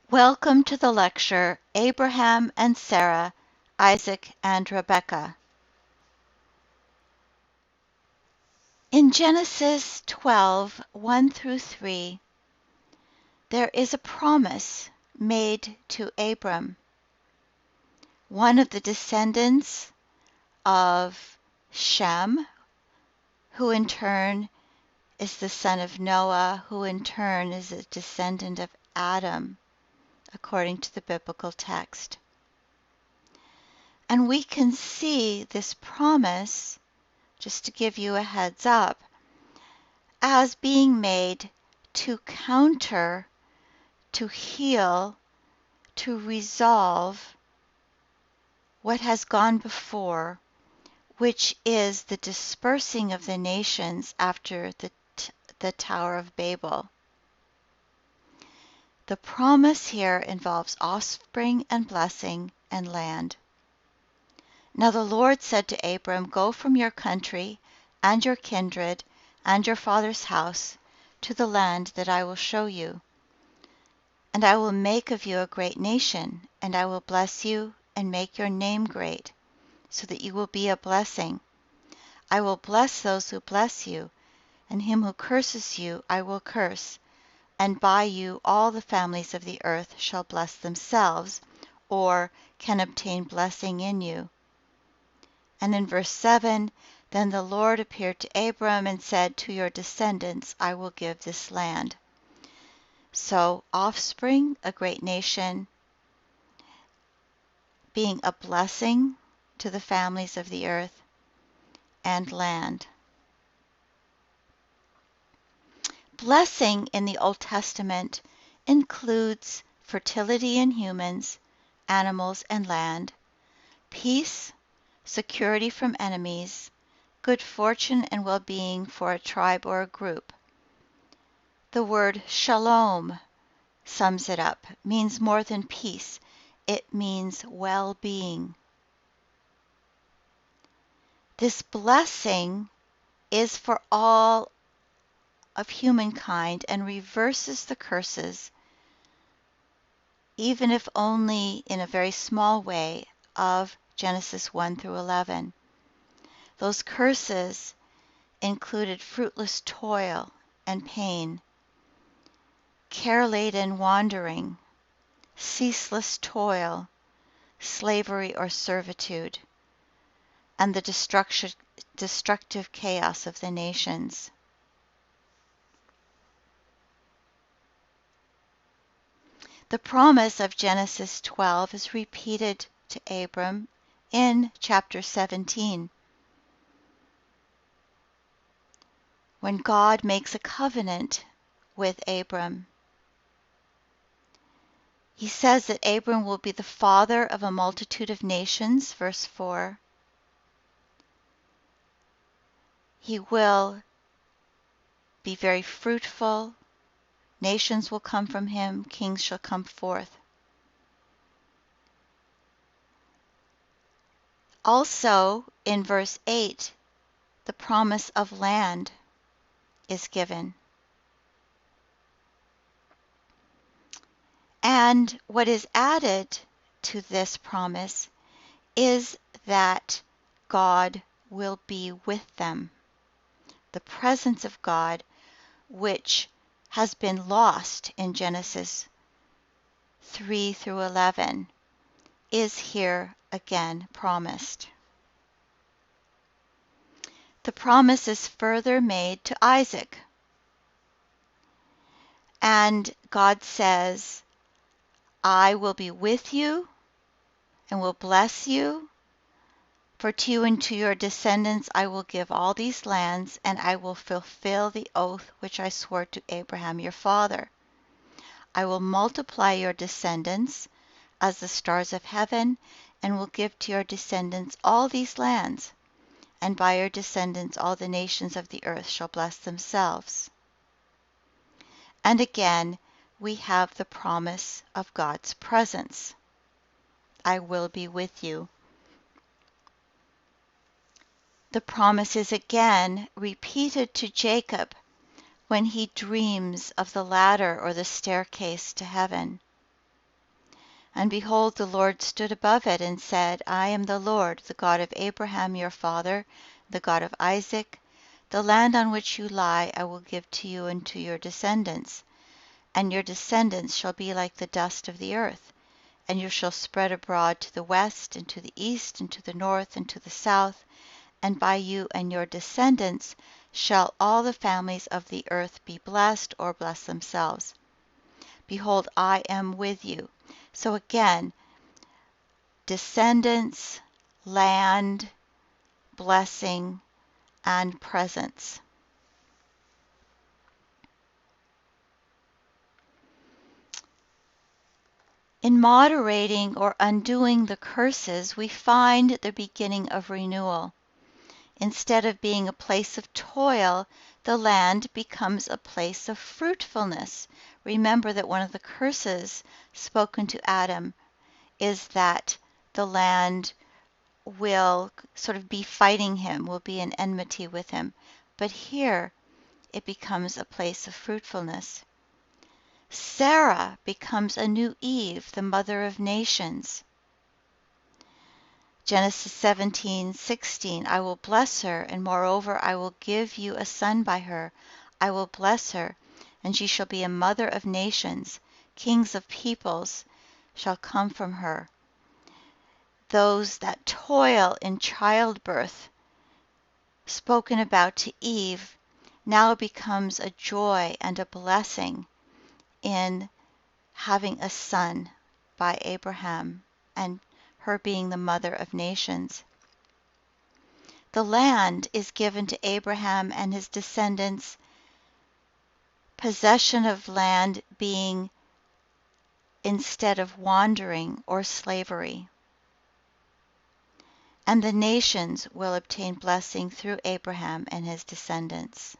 Welcome to the lecture, Abraham and Sarah, Isaac and Rebekah. In Genesis 12, 1 through 3, there is a promise made to Abram, one of the descendants of Shem, who in turn is the son of Noah, who in turn is a descendant of Adam, according to the biblical text. And we can see this promise, just to give you a heads up, as being made to counter, to heal, to resolve what has gone before, which is the dispersing of the nations after the Tower of Babel. The promise here involves offspring and blessing and land. Now the Lord said to Abram, "Go from your country and your kindred and your father's house to the land that I will show you. And I will make of you a great nation, and I will bless you and make your name great, so that you will be a blessing. I will bless those who bless you, and him who curses you I will curse, and by you all the families of the earth shall bless themselves, or can obtain blessing in you." And in verse 7, then the Lord appeared to Abram and said, "To your descendants I will give this land." So offspring, a great nation, being a blessing to the families of the earth, and land. Blessing in the Old Testament includes fertility in humans, animals, and land, peace, security from enemies, good fortune and well-being for a tribe or a group. The word shalom sums it up, means more than peace. It means well-being. This blessing is for all of humankind and reverses the curses, even if only in a very small way, of Genesis 1 through 11. Those curses included fruitless toil and pain, care-laden wandering, ceaseless toil, slavery or servitude, and the destructive chaos of the nations. The promise of Genesis 12 is repeated to Abram in chapter 17, when God makes a covenant with Abram. He says that Abram will be the father of a multitude of nations, verse 4. He will be very fruitful. Nations will come from him. Kings shall come forth. Also, in verse 8, the promise of land is given. And what is added to this promise is that God will be with them. The presence of God, which has been lost in Genesis 3 through 11, is here again promised. The promise is further made to Isaac. And God says, "I will be with you and will bless you. For to you and to your descendants I will give all these lands, and I will fulfill the oath which I swore to Abraham your father. I will multiply your descendants as the stars of heaven, and will give to your descendants all these lands, and by your descendants all the nations of the earth shall bless themselves." And again, we have the promise of God's presence. "I will be with you." The promise is again repeated to Jacob when he dreams of the ladder or the staircase to heaven. And behold, the Lord stood above it and said, I am the Lord, the God of Abraham your father, the God of Isaac. The land on which you lie I will give to you and to your descendants, and your descendants shall be like the dust of the earth, and you shall spread abroad to the west, and to the east, and to the north, and to the south, and by you and your descendants shall all the families of the earth be blessed, or bless themselves. Behold, I am with you. So again, descendants, land, blessing, and presence. In moderating or undoing the curses, we find the beginning of renewal. Instead of being a place of toil, the land becomes a place of fruitfulness. Remember that one of the curses spoken to Adam is that the land will sort of be fighting him, will be in enmity with him. But here it becomes a place of fruitfulness. Sarah becomes a new Eve, the mother of nations. Genesis 17:16, I will bless her, and moreover I will give you a son by her. I will bless her, and she shall be a mother of nations. Kings of peoples shall come from her. Those that toil in childbirth, spoken about to Eve, now becomes a joy and a blessing in having a son by Abraham and her being the mother of nations. The land is given to Abraham and his descendants, possession of land being instead of wandering or slavery. And the nations will obtain blessing through Abraham and his descendants.